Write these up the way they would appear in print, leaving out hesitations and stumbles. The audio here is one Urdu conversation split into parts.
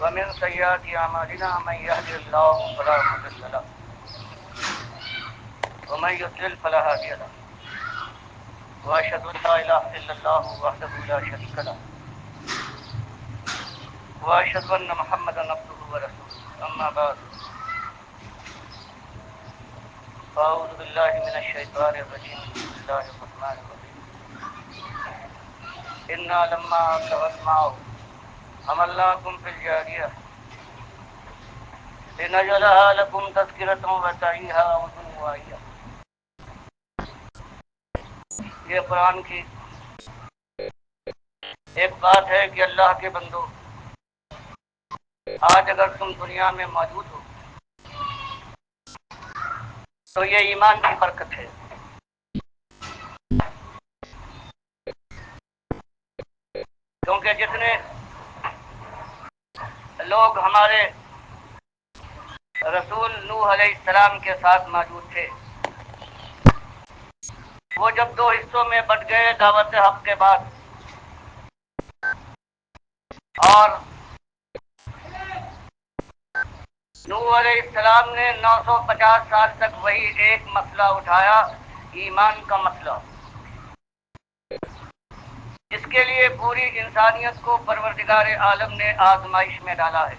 ومن سيئات أعمالنا من يهد الله فلا مضل له ومن يضلل فلا هادي له وأشهد أن لا إله إلا الله وحده لا شريك له وأشهد أن محمدا عبده ورسوله أما بعد فأعوذ بالله من الشيطان الرجيم بسم الله الرحمن الرحيم إنا لما طغى الماء حملناكم في الجارية لنجعلها لكم تذكرة وتعيها أذن واعية. یہ قرآن کی ایک بات ہے کہ اللہ کے بندو، آج اگر تم دنیا میں موجود ہو تو یہ ایمان کی برکت ہے. کیونکہ جتنے لوگ ہمارے رسول نوح علیہ السلام کے ساتھ موجود تھے، وہ جب دو حصوں میں بٹ گئے دعوت حق کے بعد، اور نوح علیہ السلام نے 950 سال تک وہی ایک مسئلہ اٹھایا، ایمان کا مسئلہ، جس کے لیے پوری انسانیت کو پروردگار عالم نے آزمائش میں ڈالا ہے.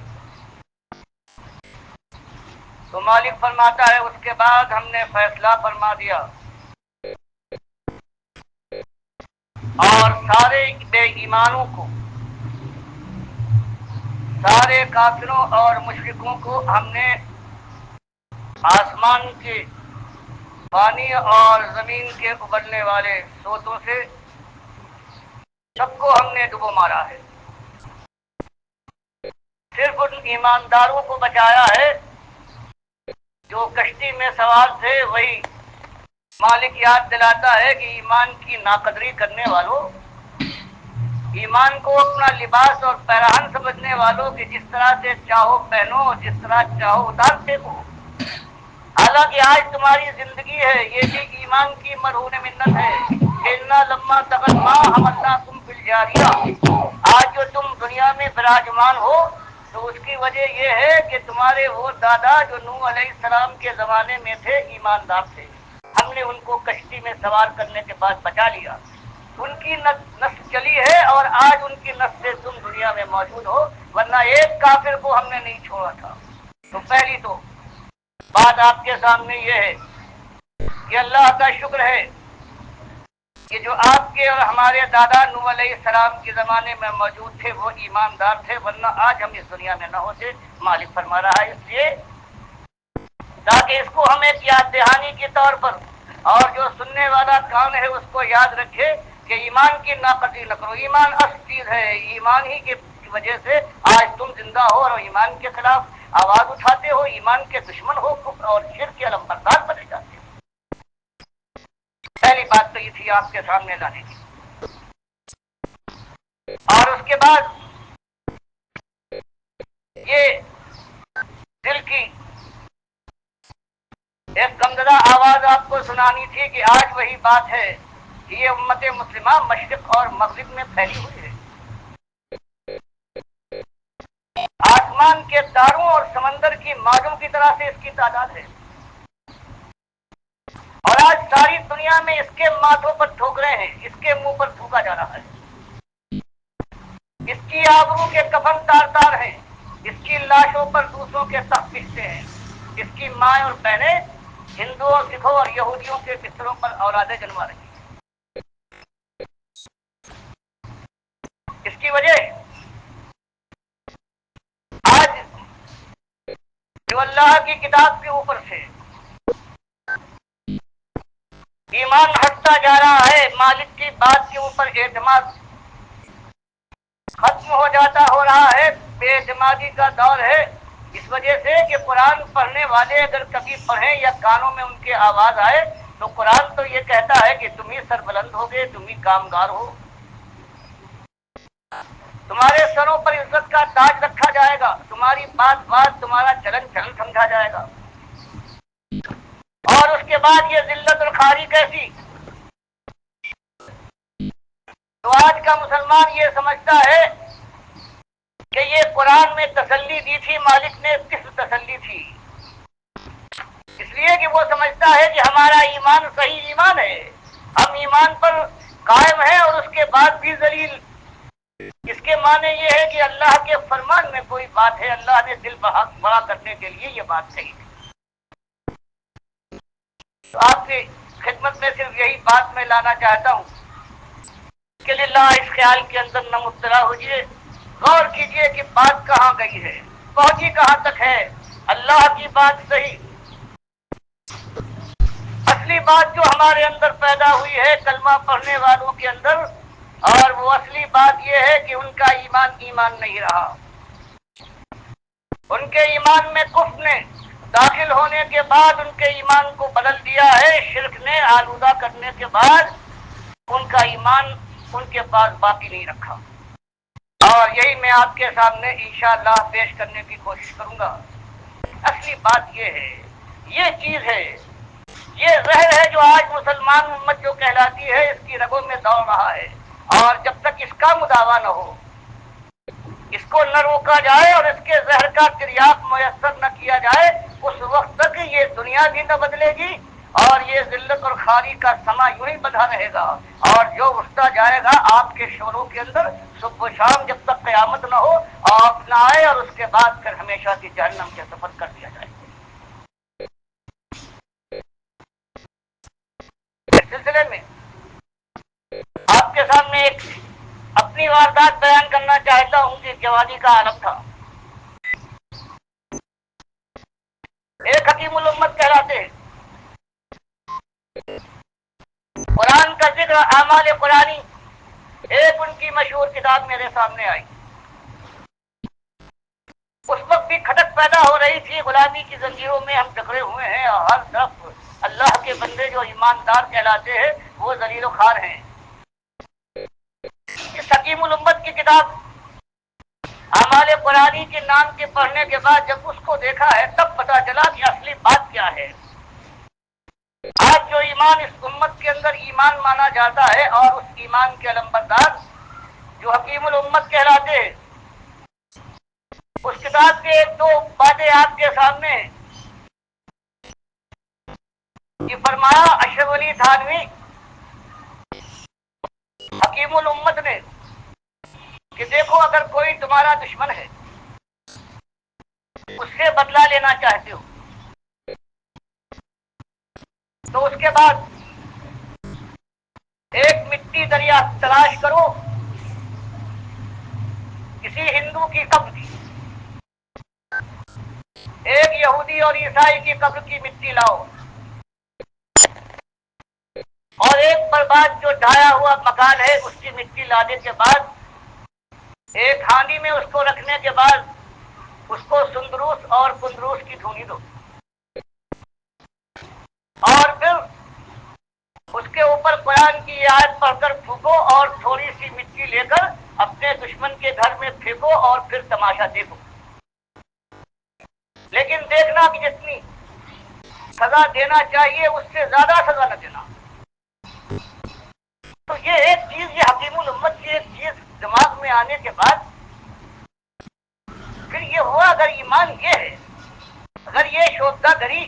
تو مالک فرماتا ہے اس کے بعد ہم نے فیصلہ فرما دیا اور سارے بے ایمانوں کو، سارے کافروں اور مشرکوں کو ہم نے آسمان کے پانی اور زمین کے ابلنے والے سوتوں سے سب کو ہم نے ڈبو مارا ہے. صرف ان ایمانداروں کو بچایا ہے جو کشتی میں سوار تھے. وہی مالک یاد دلاتا ہے کہ ایمان کی ناقدری کرنے والوں، ایمان کو اپنا لباس اور پیراہن سمجھنے والوں کہ جس طرح سے چاہو پہنو اور جس طرح چاہو اتار پھینکو. حالانکہ آج تمہاری زندگی ہے، یہ بھی ایمان کی مرہون منت ہے. انا لما طغى الماء حملناكم في الجارية. آج جو تم دنیا میں براجمان ہو تو اس کی وجہ یہ ہے کہ تمہارے وہ دادا جو نوح علیہ السلام کے زمانے میں تھے ایماندار تھے، ہم نے ان کو کشتی میں سوار کرنے کے بعد بچا لیا. ان کی نسل چلی ہے اور آج ان کی نسل سے تم دنیا میں موجود ہو، ورنہ ایک کافر کو ہم نے نہیں چھوڑا تھا. تو پہلی تو بات آپ کے سامنے یہ ہے کہ اللہ کا شکر ہے کہ جو آپ کے اور ہمارے دادا نوح علیہ السلام کے زمانے میں موجود تھے وہ ایماندار تھے، ورنہ آج ہم اس دنیا میں نہ ہوتے. مالک فرما رہا ہے اس لیے تاکہ اس کو ہم ایک یاد دہانی کے طور پر، اور جو سننے والا کام ہے اس کو یاد رکھے کہ ایمان کی ناقدری نہ کرو. ایمان اصل چیز ہے، ایمان ہی کی وجہ سے آج تم زندہ ہو اور ایمان کے خلاف آواز اٹھاتے ہو، ایمان کے دشمن ہو، کفر اور شرک کے علمبردار بنے جاتے ہو. پہلی بات تو یہ تھی آپ کے سامنے لانے کی. اور اس کے بعد یہ دل کی ایک غمزدہ آواز آپ کو سنانی تھی کہ آج وہی بات ہے کہ یہ امت مسلمہ مشرق اور مغرب میں پھیلی ہوئی ہے. آسمان کے تاروں اور سمندر کی موجوں کی طرح سے اس کی تعداد ہے، اور آج ساری دنیا میں اس کے ماتھوں پر ٹھوکرے ہیں، اس کے منہ پر تھوکا جا رہا ہے. اس کی آبرو کے کفن تار تار ہیں، اس کی لاشوں پر دوسروں کے تخت بچھتے ہیں. اس کی ماں اور بہنیں ہندوؤں، سکھوں اور یہودیوں کے بستروں پر اولادیں جنما رہی ہیں. اس کی وجہ آج جو اللہ کی کتاب کے اوپر سے ایمان ہٹتا جا رہا ہے، مالک کی بات کے اوپر اعتماد ختم ہو جاتا ہو رہا ہے، بے اعتمادی کا دور ہے. اس وجہ سے کہ قرآن پڑھنے والے اگر کبھی پڑھیں یا کانوں میں ان کے آواز آئے تو قرآن تو یہ کہتا ہے کہ تم ہی سربلند ہوگے، تم ہی کامگار ہو، تمہارے سروں پر عزت کا تاج رکھا جائے گا، تمہاری بات بات، تمہارا چلن چلن سمجھا جائے گا. اور اس کے بعد یہ ذلت اور خواری کیسی؟ تو آج کا مسلمان یہ سمجھتا ہے کہ یہ قرآن میں تسلی دی تھی مالک نے، کس تسلی تھی؟ اس لیے کہ وہ سمجھتا ہے کہ ہمارا ایمان صحیح ایمان ہے، ہم ایمان پر قائم ہیں اور اس کے بعد بھی ذلیل۔ اس کے معنی یہ ہے کہ اللہ کے فرمان میں کوئی بات ہے، اللہ نے دل بڑا کرنے کے لیے یہ بات کہی تھی۔ تو آپ کی خدمت میں صرف یہی بات میں لانا چاہتا ہوں کہ للہ اس خیال کے اندر نہ مبتلا ہوجیے، غور کیجئے کہ بات کہاں گئی ہے، پہنچی کہاں تک ہے۔ اللہ کی بات صحیح، اصلی بات جو ہمارے اندر پیدا ہوئی ہے کلمہ پڑھنے والوں کے اندر، اور وہ اصلی بات یہ ہے کہ ان کا ایمان ایمان نہیں رہا۔ ان کے ایمان میں کفر نے داخل ہونے کے بعد ان کے ایمان کو بدل دیا ہے، شرک نے آلودہ کرنے کے بعد ان کا ایمان ان کے پاس باقی نہیں رکھا۔ اور یہی میں آپ کے سامنے انشاءاللہ پیش کرنے کی کوشش کروں گا۔ اصلی بات یہ ہے، یہ چیز ہے، یہ زہر ہے جو آج مسلمان امت جو کہلاتی ہے اس کی رگوں میں دوڑ رہا ہے، اور جب تک اس کا مداوع نہ ہو، اس کو نہ روکا جائے اور اس کے زہر کا تریاق میسر نہ کیا جائے، اس وقت تک یہ دنیا بھی نہ بدلے گی اور یہ ذلت اور خاری کا سما یوں ہی بندھا رہے گا، اور جو اٹھتا جائے گا آپ کے شوروں کے اندر صبح و شام جب تک قیامت نہ ہو، آپ نہ آئے، اور اس کے بعد پھر ہمیشہ کی جہنم کے سفر کر دیا جائے۔ اس سلسلے میں آپ کے سامنے ایک اپنی واردات بیان کرنا چاہتا ہوں کہ جوانی کا عالم تھا۔ ایک حکیم الامت کہلاتے ہیں، قرآن کا ذکر اعمال قرآنی ایک ان کی مشہور کتاب میرے سامنے آئی۔ اس وقت بھی کھٹک پیدا ہو رہی تھی، غلامی کی زنجیروں میں ہم جکڑے ہوئے ہیں، اور ہر طرف اللہ کے بندے جو ایماندار کہلاتے ہیں وہ ذلیل و خوار ہیں۔ اس حکیم الامت کی کتاب اعمال قرآنی کے نام کے پڑھنے کے بعد جب اس کو دیکھا ہے تب پتا چلا کہ اصلی بات کیا ہے۔ آج جو ایمان اس امت کے اندر ایمان مانا جاتا ہے، اور اس ایمان کے علمبردار جو حکیم الامت کہلاتے ہیں، اس کتاب کے ایک دو باتیں آپ کے سامنے ہیں۔ یہ فرمایا اشرف علی تھانوی حکیم الامت نے کہ دیکھو اگر کوئی تمہارا دشمن ہے، اس سے بدلہ لینا چاہتے ہو، تو اس کے بعد ایک مٹی دریا تلاش کرو، کسی ہندو کی قبر کی، ایک یہودی اور عیسائی کی قبر کی مٹی لاؤ، اور ایک برباد جو ڈھایا ہوا مکان ہے اس کی مٹی لانے کے بعد ایک ہانڈی میں اس کو رکھنے کے بعد اس کو سندروس اور کندروس کی دھونی دو، اور پھر اس کے اوپر قرآن کی آیت پڑھ کر پھونکو، اور تھوڑی سی مٹی لے کر اپنے دشمن کے گھر میں پھینکو، اور پھر تماشا دیکھو۔ لیکن دیکھنا کہ جتنی سزا دینا چاہیے اس سے زیادہ سزا نہ دینا۔ تو یہ ایک چیز، یہ حکیم الامت کی ایک چیز دماغ میں آنے کے بعد پھر یہ ہوا، اگر ایمان یہ ہے، اگر یہ شوبدہ گری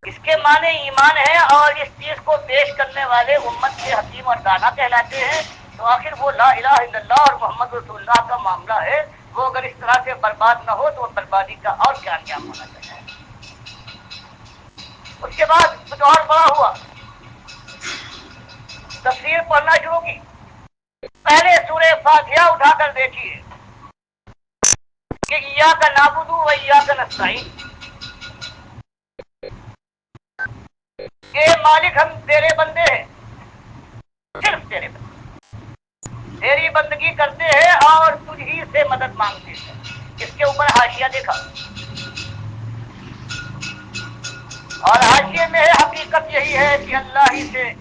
اس کے معنی ایمان ہے، اور اس چیز کو پیش کرنے والے امت کے حکیم اور دانا کہلاتے ہیں، تو آخر وہ لا الہ الا اللہ اور محمد رسول اللہ کا معاملہ ہے، وہ اگر اس طرح سے برباد نہ ہو تو وہ بربادی کا اور کیا انجام ہونا چاہیے۔ اس کے بعد کچھ اور بڑا ہوا، تفسیر پڑھنا شروع کی۔ پہلے سورہ فاتحہ اٹھا کر دیکھیے کہ ایاک نعبد و ایاک نستعین، کہ مالک ہم تیرے بندے ہیں، صرف تیرے بندے، تیری بندگی کرتے ہیں اور تجھ ہی سے مدد مانگتے ہیں۔ اس کے اوپر حاشیہ دیکھا، اور حاشیے میں حقیقت یہی ہے کہ اللہ ہی سے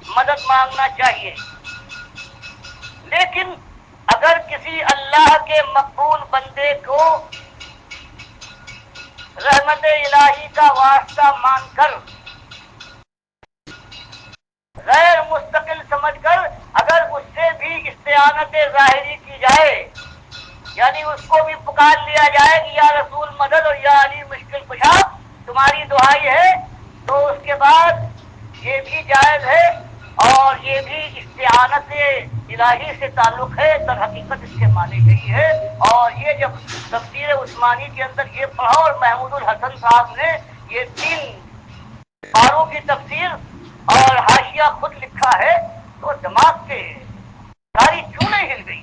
مدد مانگنا چاہیے، لیکن اگر کسی اللہ کے مقبول بندے کو رحمت الہی کا واسطہ مان کر، غیر مستقل سمجھ کر اگر اس سے بھی استعانت ظاہری کی جائے یعنی اس کو بھی پکار لیا جائے کہ یا رسول مدد اور یا علی مشکل کشا تمہاری دعائی ہے، تو اس کے بعد یہ بھی جائز ہے اور یہ بھی استعانت الہی سے تعلق ہے، در حقیقت اس کے معنی یہی ہے۔ اور یہ جب تفسیر عثمانی کے اندر یہ پڑھا اور محمود الحسن صاحب نے یہ 3 پاروں کی تفسیر اور حاشیہ خود لکھا ہے، تو دماغ کے ساری چونیں ہل گئی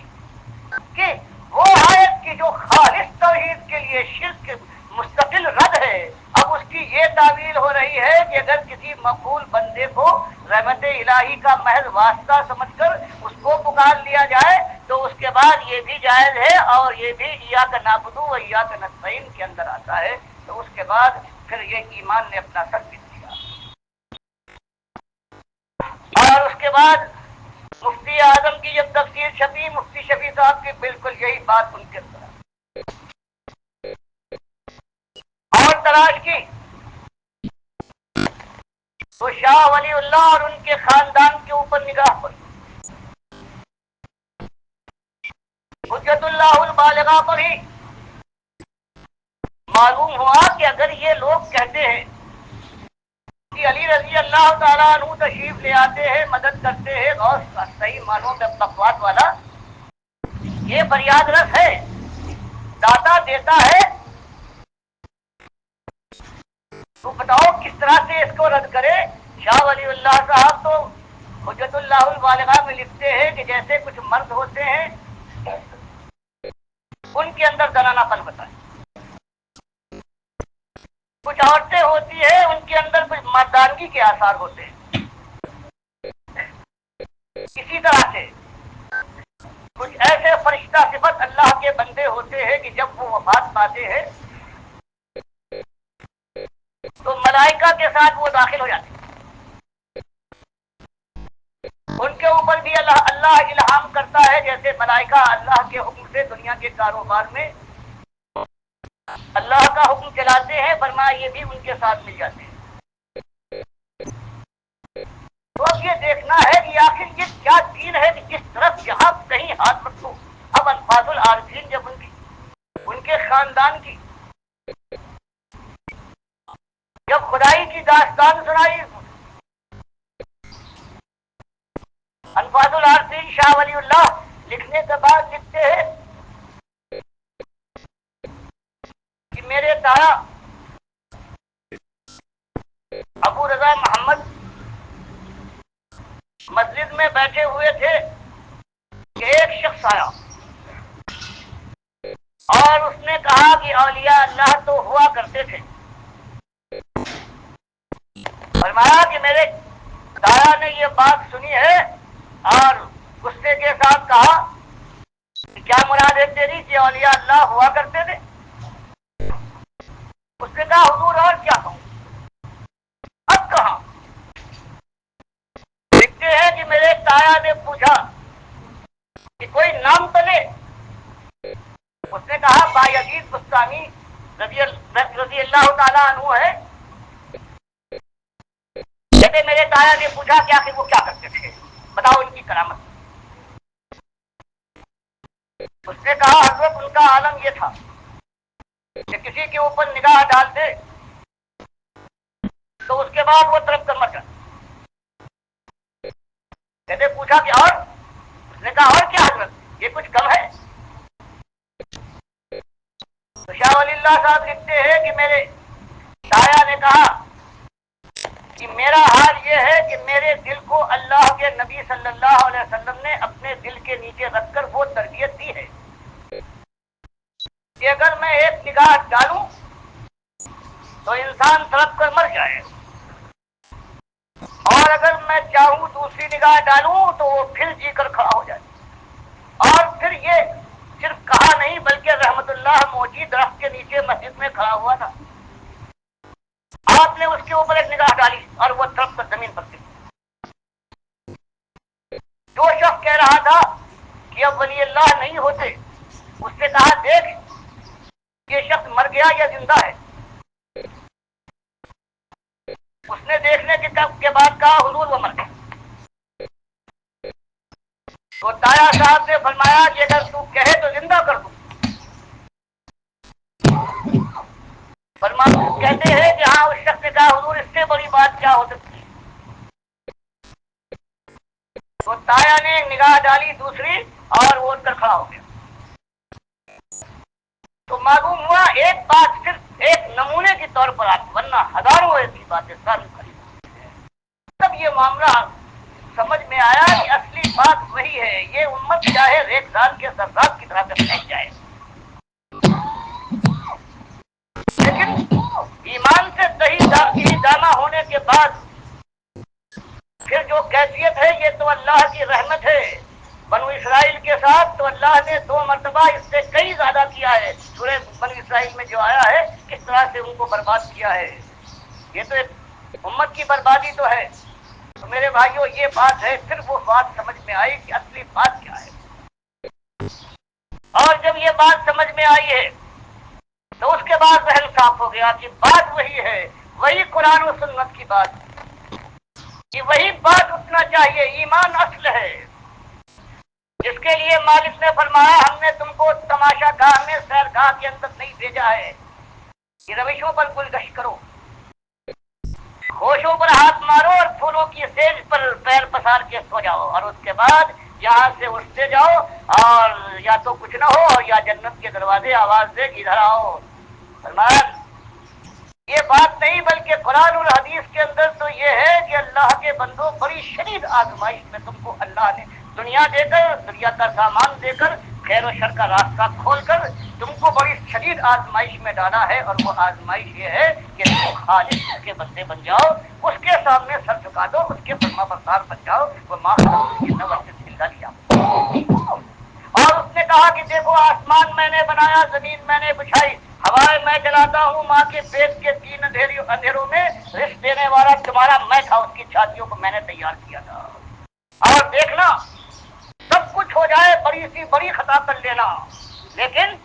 کہ وہ آیت کی جو خالص توحید کے لیے شرک مستقل رد ہے، اب اس کی یہ تعویل ہو رہی ہے کہ اگر کسی مقبول بندے کو رحمت الہی کا محض واسطہ سمجھ کر اس کو پکار لیا جائے تو اس کے بعد یہ بھی جائز ہے، اور یہ بھی ایاک نعبد و ایاک نستعین کے اندر آتا ہے۔ تو اس کے بعد پھر یہ ایمان نے اپنا سر پیٹ لیا۔ اور اس کے بعد مفتی اعظم کی جب تفسیر چھپی، مفتی شفیع صاحب کی بالکل یہی بات ان کے اندر اور تلاش کی تو شاہ ولی اللہ اور ان کے خاندان کے اوپر نگاہ پڑی، حجت اللہ البالغہ پر ہی معلوم ہوا کہ اگر یہ لوگ کہتے ہیں کہ علی رضی اللہ تعالیٰ عنہ تشریف لے آتے ہیں، مدد کرتے ہیں، غوث کا صحیح معنوں میں بقوات والا یہ فریاد رس ہے، داتا دیتا ہے، تو بتاؤ کس طرح سے اس کو رد کرے۔ شاہ ولی اللہ صاحب تو حجت اللہ البالغہ میں لکھتے ہیں کہ جیسے کچھ مرد ہوتے ہیں ان کے اندر زنانہ پن بتائے، کچھ عورتیں ہوتی ہیں ان کے اندر کچھ مردانگی کے آثار ہوتے ہیں، اسی طرح سے کچھ ایسے فرشتہ صفت اللہ کے بندے ہوتے ہیں کہ جب وہ وفات پاتے ہیں تو ملائکہ کے ساتھ وہ داخل ہو جاتے ہیں، ان کے اوپر بھی اللہ الہام کرتا ہے، جیسے ملائکہ اللہ کے حکم سے دنیا کے کاروبار میں اللہ کا حکم چلاتے ہیں، فرمایا یہ بھی ان کے ساتھ مل جاتے ہیں۔ تو اب یہ دیکھنا ہے کہ آخر یہ کیا دین ہے کہ جس طرف جہاں کہیں ہاتھ رکھو۔ اب انفاظ العارفین جب ان کے خاندان کی جب خدائی کی داستان سنائی، انفاظ العارفین شاہ ولی اللہ لکھنے کے بعد لکھتے ہیں کہ میرے تایا ابو رضا محمد مسجد میں بیٹھے ہوئے تھے کہ ایک شخص آیا اور اس نے کہا کہ اولیاء اللہ تو ہوا کرتے تھے۔ فرمایا کہ میرے دایا نے یہ بات سنی ہے اور غصے کے ساتھ کہا کہ کیا مراد ہے تیری کہ اولیاء اللہ ہوا کرتے تھے؟ اس نے کہا حضور اور کیا کہوں، اب کہاں؟ لکھتے ہیں کہ میرے تایا نے پوچھا کہ کوئی نام تو لے۔ اس نے کہا بایزید بستانی رضی اللہ تعالیٰ عنہ ہے۔ کہتے میرے تایا نے پوچھا کہ آخر وہ کیا کرتے تھے، بتاؤ ان کی کرامت۔ اس نے کہا حضرت ان کا عالم یہ تھا کہ کسی کے اوپر نگاہ ڈالتے تو اس کے بعد وہ طرف کر مر جاتا۔ کہتے پوچھا کہ اور؟ اس نے کہا اور کیا حضرت، یہ کچھ کم ہے؟ تو شاہ ولی اللہ صاحب لکھتے ہیں کہ میرے دایا نے کہا کہ میرا حال یہ ہے کہ میرے دل کو اللہ کے نبی صلی اللہ علیہ وسلم نے اپنے دل کے نیچے رکھ کر وہ تربیت دی ہے کہ اگر میں ایک نگاہ ڈالوں تو انسان تڑپ کر مر جائے، اور اگر میں چاہوں دوسری نگاہ ڈالوں تو وہ پھر جی کر کھڑا ہو جائے۔ اور پھر یہ صرف کہا نہیں بلکہ رحمت اللہ موجی درخت کے نیچے مسجد میں کھڑا ہوا تھا، آپ نے اس کے اوپر ایک نگاہ ڈالی اور وہ طرف پر زمین پر گر۔ جو شخص کہہ رہا تھا کہ اب ولی اللہ نہیں ہوتے، اس سے کہا دیکھ یہ شخص مر گیا یا زندہ ہے؟ اس نے دیکھنے کے بعد کہا حضور وہ مر گیا۔ تو تایا صاحب نے فرمایا کہ اگر تو کہے تو زندہ کر دوں۔ کہتے ہیں کہ ہاں اس شخص نے کہا حضور اس سے بڑی بات کیا ہو سکتی ہے. وہ تایا نے نگاہ ڈالی دوسری اور وہ اٹھ کر کھڑا ہو گیا. تو معلوم ہوا ایک بات صرف ایک نمونے کے طور پر آپ, ورنہ ہزاروں ایسی باتیں سر کھڑی. تب یہ معاملہ سمجھ میں آیا کہ اصلی بات وہی ہے. یہ امت چاہے ریگزار کے ذرات کی طرح سے پھینک جائے, لیکن ایمان سے صحیح دانہ ہونے کے بعد پھر جو کیفیت ہے یہ تو اللہ کی رحمت ہے. بنو اسرائیل کے ساتھ تو اللہ نے 2 مرتبہ اس سے کئی زیادہ کیا ہے. سورہ بنو اسرائیل میں جو آیا ہے کس طرح سے ان کو برباد کیا ہے. یہ تو ایک امت کی بربادی تو ہے. تو میرے بھائیوں یہ بات ہے, پھر وہ بات سمجھ میں آئی کہ اصلی بات کیا ہے. اور جب یہ بات سمجھ میں آئی ہے تو اس کے بعد ذہن صاف ہو گیا کہ بات وہی ہے, وہی قرآن و سنت کی بات, کہ وہی بات اٹھنا چاہیے. ایمان اصل ہے جس کے لیے مالک نے فرمایا ہم نے تم کو تماشا گاہ میں سیر گاہ کے اندر نہیں بھیجا ہے کہ روشوں پر گلگش کرو, ہوشوں پر ہاتھ مارو اور پھولوں کی سیج پر پیر پسار کے سو جاؤ, اور اس کے بعد یہاں سے اٹھتے جاؤ اور یا تو کچھ نہ ہو یا جنت کے دروازے آواز دے ادھر آؤ. فرمایا یہ بات نہیں بلکہ قرآن اور حدیث کے اندر تو یہ ہے کہ اللہ کے بندوں بڑی شدید آزمائش میں تم کو اللہ نے دنیا دے کر, دنیا کا سامان دے کر, خیر و شر کا راستہ کھول کر تم کو بڑی شدید آزمائش میں ڈالا ہے. اور وہ آزمائش یہ ہے کہ تم خالص اس کے بندے بن جاؤ, اس کے سامنے سر جھکا دو, اس کے فرما بردار بن جاؤ. وہ ماں لیا اور اس نے کہا کہ دیکھو آسمان میں نے بنایا, زمین میں نے بچھائی, ہوائیں میں چلاتا ہوں, ماں کے پیٹ کے 3 اندھیروں میں رزق دینے والا تمہارا میں تھا, اس کی چھاتیوں کو میں نے تیار کیا تھا. اور دیکھنا سب کچھ ہو جائے, بڑی سی بڑی خطا کر لینا, لیکن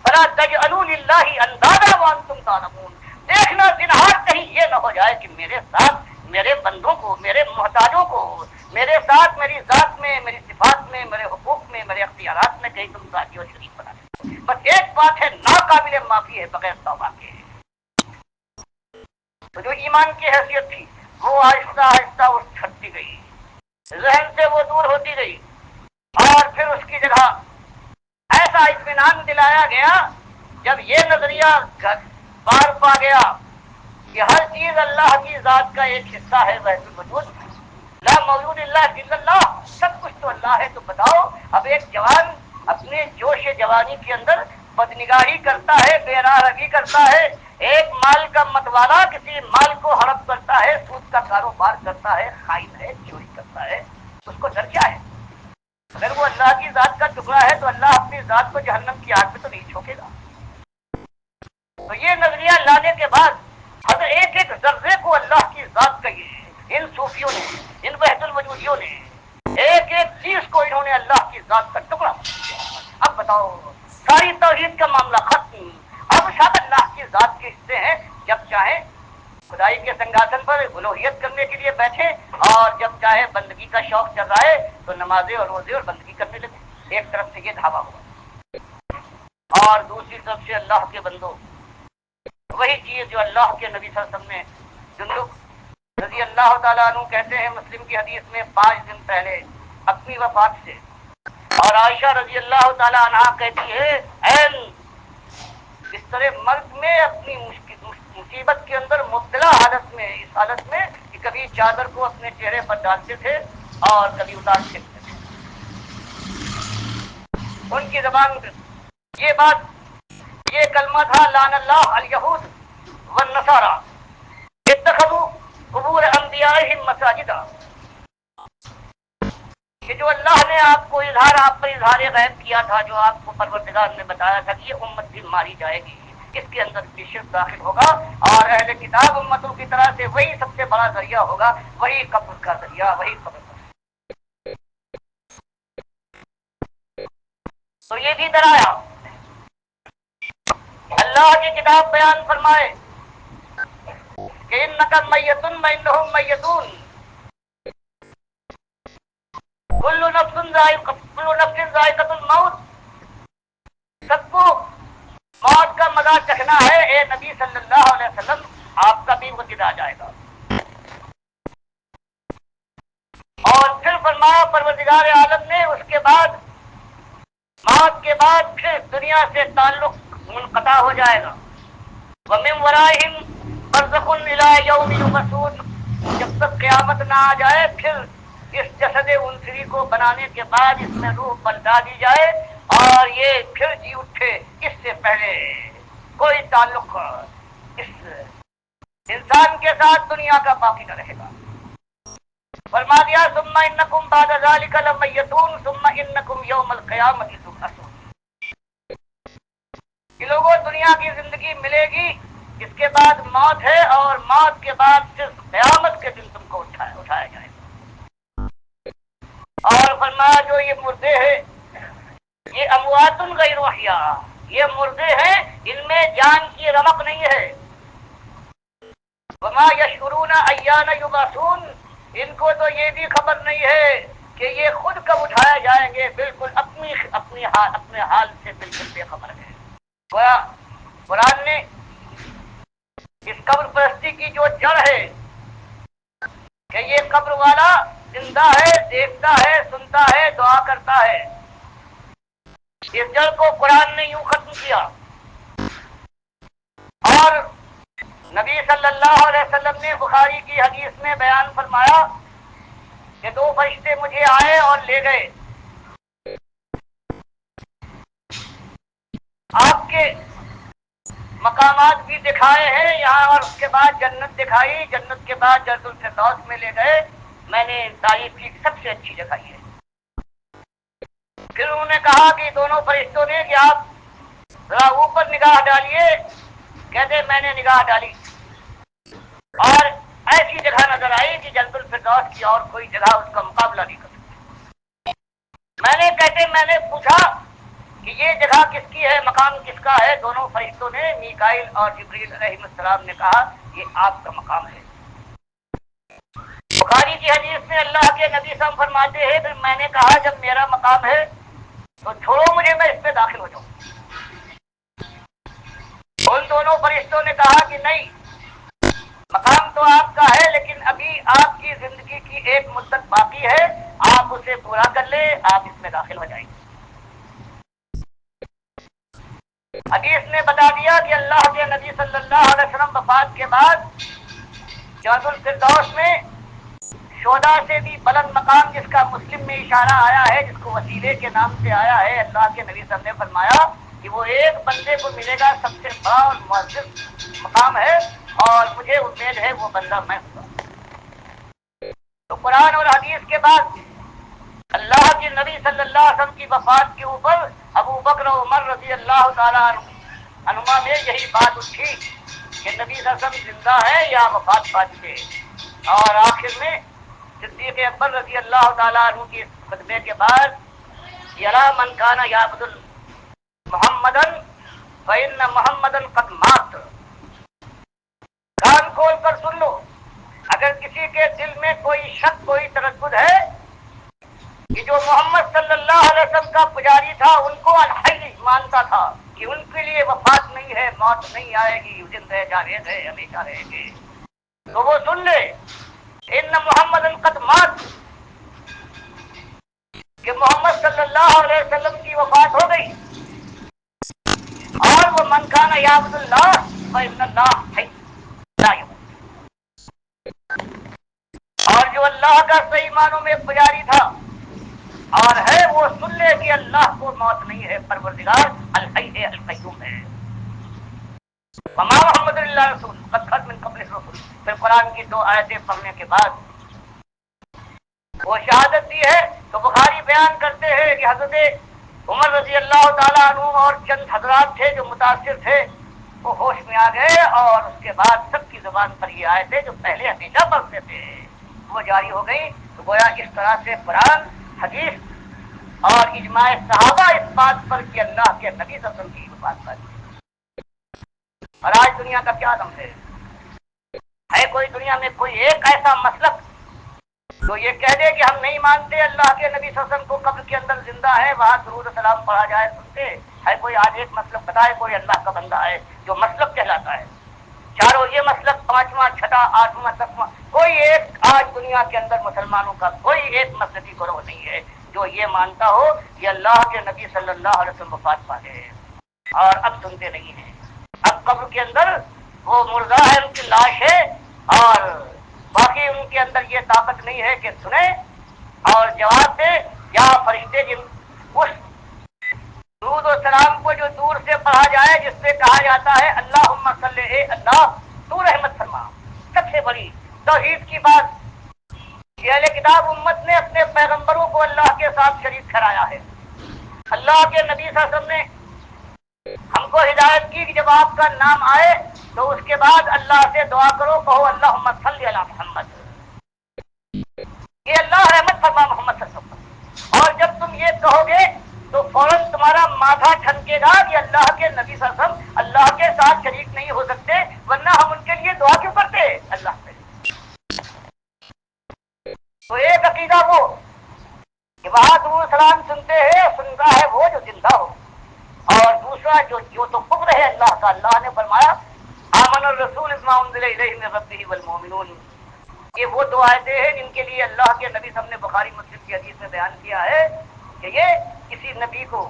فلا تجعلوا للہ اندادا وانتم تعلمون, دیکھنا زنہار کہیں یہ نہ ہو جائے کہ میرے ساتھ میرے بندوں کو, میرے محتاجوں کو, میرے ساتھ میری ذات میں, میری صفات میں, میرے حقوق میں, میرے اختیارات میں کہیں تم ساتھی اور شریک بنا دو. بس ایک بات ہے, ناقابل معافی ہے بغیر توبہ کے. تو جو ایمان کی حیثیت تھی وہ آہستہ آہستہ اس چھٹتی گئی, ذہن سے وہ دور ہوتی گئی, اور پھر اس کی جگہ ایسا اطمینان دلایا گیا جب یہ نظریہ پار پا گیا کہ ہر چیز اللہ کی ذات کا ایک حصہ ہے. وحدت الوجود لا موجود اللہ الا اللہ, سب کچھ تو اللہ ہے. تو بتاؤ اب ایک جوان اپنے جوش جوانی کے اندر بدنگاہی کرتا ہے, بے راہ روی کرتا ہے, ایک مال کا متوالا کسی مال کو ہڑپ کرتا ہے, سود کا کاروبار کرتا ہے, خائن ہے, چوری کرتا ہے, اس کو ڈر کیا ہے؟ اگر وہ اللہ کی ذات کا ٹکڑا ہے تو اللہ اپنی ذات کو جہنم کی آگ میں تو نہیں چھوکے گا. تو یہ نظریہ لانے کے بعد ہر ایک ایک ذرے کو اللہ کی ذات کہیے ان صوفیوں نے, ان وحدت الوجودیوں نے, ایک ایک چیز کو انہوں نے اللہ کی ذات کا ٹکڑا. اب بتاؤ ساری توحید کا معاملہ ختم. اب شاید اللہ کی ذات کے حصے ہیں, جب چاہے خدائی کے سنگھاسن پر الوہیت کرنے کے لیے بیٹھے, اور جب چاہے بندگی کا شوق چل رہا ہے تو نمازیں اور روزے اور بندگی کرنے لگے. ایک طرف سے یہ دھاوا ہوا, اور دوسری طرف سے اللہ کے بندوں وہی چیز جو اللہ کے نبی صلی اللہ علیہ وسلم نے, جندب رضی اللہ تعالیٰ عنہ کہتے ہیں مسلم کی حدیث میں 5 دن پہلے اپنی وفات سے, اور عائشہ رضی اللہ تعالیٰ عنہ کہتی ہے این اس طرح مرد میں اپنی مصیبت کے اندر مبتلا حالت میں, اس حالت میں کہ کبھی چادر کو اپنے چہرے پر ڈالتے تھے اور کبھی اتار پھینکتے تھے. ان کی زبان یہ بات, یہ کلمہ تھا لعن اللہ الیہود والنصارى اتخذوا قبور انبیائہم مساجدا, کہ جو اللہ نے آپ کو آپ پر اظہار غیب کیا تھا, جو آپ کو پروردگار نے بتایا تھا کہ یہ امت بھی ماری جائے گی, اس کے اندر بھی شرک داخل ہوگا, اور اہل کتاب امتوں کی طرح سے وہی سب سے بڑا ذریعہ ہوگا, وہی قبر کا ذریعہ, وہی قبر کا. تو یہ بھی ڈرایا. اللہ کی کتاب بیان فرمائے کہ انک میت وانہم میتون, کل نفس ذائقۃ الموت, سب کو موت کا مذاق مزہ چکھنا ہے اے نبی صلی اللہ علیہ وسلم، آپ کا بھی وہ دن آ جائے گا۔ اور پھر فرمایا پروردگار عالم نے اس کے بعد، موت کے بعد پھر دنیا سے تعلق منقطع ہو جائے گا۔ وَمِن وَرَائِهِمْ بَرْزَخٌ إِلَىٰ يَوْمِ يُبْعَثُونَ، جب تک قیامت نہ آ جائے پھر اس جسد انسری کو بنانے کے بعد اس میں روح پلٹا دی جائے اور یہ پھر جی اٹھے، اس سے پہلے کوئی تعلق اس انسان کے ساتھ دنیا کا باقی نہ رہے گا۔ فرما دیا ثم انکم بعد ذلک لمیتون ثم انکم یوم القیامۃ تبعثون۔ یہ لوگوں دنیا کی زندگی ملے گی، اس کے بعد موت ہے اور موت کے بعد صرف قیامت کے دن تم کو اٹھایا جائے گا۔ اور فرمایا جو یہ مردے ہیں یہ اموات غیر احیاء، یہ مردے ہیں ان میں جان کی رمق نہیں ہے۔ وما یشعرون ایان یبعثون، ان کو تو یہ بھی خبر نہیں ہے کہ یہ خود کب اٹھائے جائیں گے، بالکل اپنے حال سے بالکل بے خبر ہے۔ گویا قرآن نے اس قبر پرستی کی جو جڑ ہے کہ یہ قبر والا زندہ ہے، دیکھتا ہے، سنتا ہے، دعا کرتا ہے، اس جڑ کو قرآن نے یوں ختم کیا۔ اور نبی صلی اللہ علیہ وسلم نے بخاری کی حدیث میں بیان فرمایا کہ دو فرشتے مجھے آئے اور لے گئے، آپ کے مقامات بھی دکھائے ہیں یہاں، اور اس کے بعد جنت دکھائی، جنت کے بعد جنت الفردوس میں لے گئے، میں نے تعریف کی سب سے اچھی جگہ یہ ہے۔ پھر انہوں نے کہا کہ دونوں فرشتوں نے کہ آپ ذرا اوپر نگاہ ڈالیے، کہتے میں نے نگاہ ڈالی اور ایسی جگہ نظر آئی کہ جنت الفردوس کی اور کوئی جگہ اس کا مقابلہ نہیں کر سکتی۔ میں نے پوچھا کہ یہ جگہ کس کی ہے، مقام کس کا ہے؟ دونوں فرشتوں نے، میکائیل اور جبریل علیہ السلام نے کہا یہ آپ کا مقام ہے۔ بخاری کی حدیث میں اللہ کے نبی صلی اللہ علیہ وسلم فرماتے ہیں پھر میں نے کہا جب میرا مقام ہے تو چھوڑو مجھے، میں اس میں داخل ہو جاؤں۔ ان دونوں فرشتوں نے کہا کہ نہیں، مقام تو آپ کا ہے لیکن ابھی آپ کی زندگی کی ایک مدت باقی ہے، آپ اسے پورا کر لیں، آپ اس میں داخل ہو جائیں گے۔ حدیث نے بتا دیا کہ اللہ کے نبی صلی اللہ علیہ وسلم وفات کے بعد جنت الفردوس میں شہداء سے بھی بلند مقام، جس کا مسلم میں اشارہ آیا ہے، جس کو وسیلے کے نام سے آیا ہے، اللہ کے نبی صلی اللہ علیہ وسلم نے فرمایا کہ وہ ایک بندے کو ملے گا سب سے بڑا اور معزز مقام ہے، اور مجھے امید ہے وہ بندہ میں ہوں گا۔ تو قرآن اور حدیث کے بعد اللہ کے نبی صلی اللہ علیہ وسلم کی وفات کے اوپر ابو بکر و عمر رضی اللہ تعالیٰ عنہما میں یہی بات اٹھی کہ نبی صلی اللہ علیہ وسلم زندہ ہے یا وفات پا چکے، اور آخر میں صدیق اکبر رضی اللہ تعالیٰ عنہ کی خطبے کے بعد یلا من کان یعبد محمدن فإن محمدن قد مات، کان کھول کر سن لو، اگر کسی کے دل میں کوئی شک، کوئی تردد ہے کہ جو محمد صلی اللہ علیہ وسلم کا پجاری تھا ان کو الحی مانتا تھا کہ ان کے لیے وفات نہیں ہے، موت نہیں آئے گی، زندہ جاوید ہے، ہمیشہ رہیں گے، تو وہ سن لے ان محمد قد مات، کہ محمد صلی اللہ علیہ وسلم کی وفات ہو گئی، اور وہ من کان یعبد اللہ فإن اللہ حی لا يموت، اور جو اللہ کا صحیح معنوں میں پجاری تھا اور ہے وہ سن لے کہ اللہ کو موت نہیں ہے، پروردگار الحی ہے، القیوم ہے۔ وما محمد اللہ رسول قد خلت من قبلہ الرسل، پھر قرآن کی دو آیتیں پڑھنے کے بعد وہ شہادت دی ہے۔ تو بخاری بیان کرتے ہیں کہ حضرت عمر رضی اللہ تعالیٰ عنہ اور چند حضرات تھے جو متاثر تھے، وہ ہوش میں آ گئے، اور اس کے بعد سب کی زبان پر یہ آیتیں جو پہلے ہمیشہ پڑھتے تھے وہ جاری ہو گئی۔ تو گویا اس طرح سے قرآن، حدیث اور اجماع صحابہ اس بات پر کہ اللہ کے نبی صلی اللہ علیہ وسلم کی بات پر۔ اور آج دنیا کا کیا عالم ہے کوئی دنیا میں کوئی ایک ایسا مسلک تو یہ کہہ دے کہ ہم نہیں مانتے اللہ کے نبی صلی اللہ علیہ وسلم کو قبر کے اندر زندہ ہے، وہاں درود و سلام پڑھا جائے، سنتے ہے کوئی آج ایک مسلک بتائے کوئی اللہ کا بندہ ہے جو مسلک کہلاتا ہے؟ چاروں یہ مسلک، پانچواں چھٹا آٹھواں دسواں، کوئی ایک آج دنیا کے اندر مسلمانوں کا کوئی ایک مسلکی گروہ نہیں ہے جو یہ مانتا ہو کہ اللہ کے نبی صلی اللہ علیہ وسلم وفات پائے ہیں اور اب سنتے نہیں ہیں۔ اب قبر کے اندر وہ مردہ ہے، ان کی لاش ہے، اور باقی ان کے اندر یہ طاقت نہیں ہے کہ سنیں اور جواب دے، یا فرشتے جن اس درود و سلام کو جو دور سے پڑھا جائے جس سے کہا جاتا ہے اللہم صلی، اے اللہ تو رحمت فرما، سب سے بڑی توحید کی بات، یہ اہل کتاب امت نے اپنے پیغمبروں کو اللہ کے ساتھ شریک کرایا ہے۔ اللہ کے نبی صلی اللہ علیہ وسلم نے ہم کو ہدایت کی کہ جب آپ کا نام آئے تو اس کے بعد اللہ سے دعا کرو، کہو اللہم صلی علی محمد، یہ اللہ رحمت فرما محمد صلی اللہ علیہ وسلم۔ اور جب تم یہ کہو گے تو فوراً تمہارا ماتھا ٹھنکے گا کہ اللہ کے نبی صلی اللہ علیہ وسلم اللہ کے ساتھ شریک نہیں ہو سکتے، ورنہ ہم ان کے لیے دعا کیوں کرتے اللہ سے؟ تو ایک عقیدہ وہ کہ وہاں درود سلام سنتے ہیں، سنتا ہے وہ جو زندہ ہو، اور دوسرا جو تو قبر ہے اللہ کا، اللہ نے فرمایا آمن الرسول بما انزل الیہ من ربہ والمؤمنون، یہ وہ دو آیتیں ہیں جن کے لیے اللہ کے نبی صلی اللہ علیہ وسلم نے بخاری مسلم کی حدیث میں بیان کیا ہے کہ یہ کسی نبی کو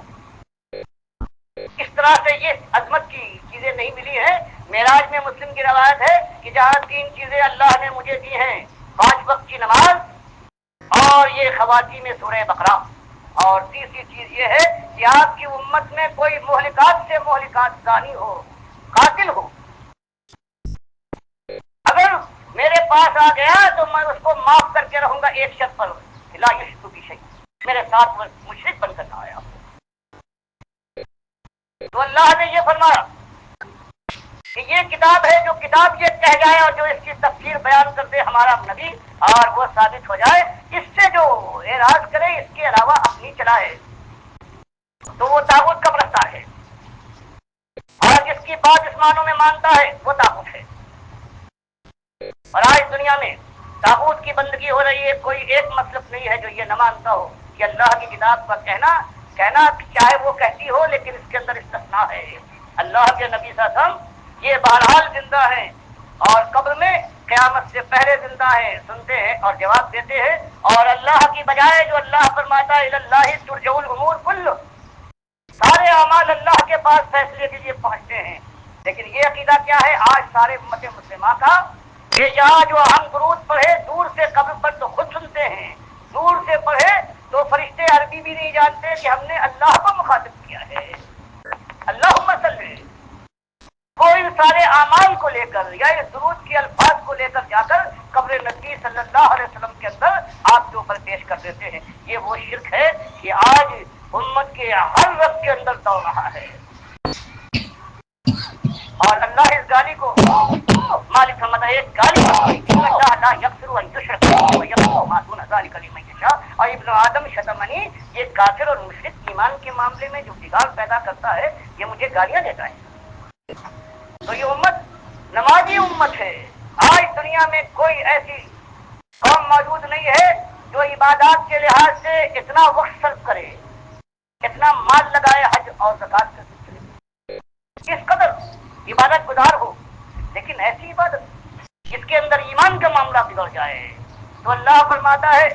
اس طرح سے یہ عظمت کی چیزیں نہیں ملی ہیں۔ معراج میں مسلم کی روایت ہے کہ جہاں تین چیزیں اللہ نے مجھے دی ہیں، 5 وقت کی نماز اور یہ خواتین میں سورہ بقرہ، اور تیسری چیز یہ ہے کہ آپ کی امت میں کوئی مہلکات سے مہلکات زانی ہو، قاتل ہو، اگر میرے پاس آ گیا تو میں اس کو معاف کر کے رہوں گا ایک شرط پر، لا یشرک بی شیء، میرے ساتھ وہ مشرک بن کر نہ آیا۔ تو اللہ نے یہ فرمایا کہ یہ کتاب ہے، جو کتاب یہ کہہ جائے اور جو اس کی تفسیر بیان کر دے ہمارا نبی اور وہ ثابت ہو جائے، اس سے جو اعراض کرے اس کے علاوہ اپنی چلائے تو وہ طاغوت کا پرستار ہے، اور جس کی بات اس معنوں میں مانتا ہے وہ طاغوت ہے۔ اور آج دنیا میں طاغوت کی بندگی ہو رہی ہے، کوئی ایک مطلب نہیں ہے جو یہ نہ مانتا ہو کہ اللہ کی کتاب کا کہنا چاہے وہ کہتی ہو، لیکن اس کے اندر استثناء ہے۔ اللہ کے نبی صلی اللہ علیہ وسلم یہ بہرحال زندہ ہیں اور قبر میں قیامت سے پہلے زندہ ہیں، سنتے ہیں اور جواب دیتے ہیں، اور اللہ کی بجائے جو اللہ فرماتا ہے الی اللہ ترجع الامور کل، سارے اعمال اللہ کے پاس فیصلے کے لیے پہنچتے ہیں۔ لیکن یہ عقیدہ کیا ہے آج سارے امت مسلمہ کا، کہ یہاں جو ہم درود پڑھے دور سے قبر پر تو خود سنتے ہیں، دور سے پڑھے تو فرشتے عربی بھی نہیں جانتے کہ ہم نے اللہ کو مخاطب کیا ہے، اللہم صلی، کوئی سارے اعمال کو لے کر یا اس درود کے الفاظ کو لے کر جا کر قبر نبی صلی اللہ علیہ وسلم کے اندر آپ کے اوپر پیش کر دیتے ہیں۔ یہ وہ شرک ہے کہ آج امت کے ہر رب کے اندر دوڑ رہا ہے، اور اللہ اس گالی کو مالک فرماتا ہے، ایک گالی ان اللہ لا یغفر ان یشرک به ویغفر ما دون ذلک لمن یشاء، اور ابن آدم شتمنی، یہ کافر اور مشرک ایمان کے معاملے میں جو بگاڑ پیدا کرتا ہے یہ مجھے گالیاں دیتا ہے۔ تو یہ امت نمازی امت ہے، آج دنیا میں کوئی ایسی قوم موجود نہیں ہے جو عبادات کے لحاظ سے اتنا وقت صرف کرے، اتنا مال لگائے حج اور زکات کے سلسلے، اس قدر عبادت گزار ہو، لیکن ایسی عبادت جس کے اندر ایمان کا معاملہ بگڑ جائے۔ تو اللہ فرماتا ہے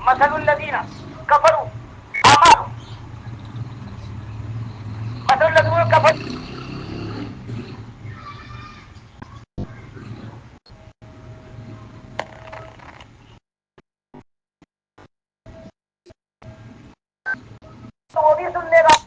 مثل الذین کفروا اعمالهم، مثل الذین کفروا، تو وہ بھی سن لے گا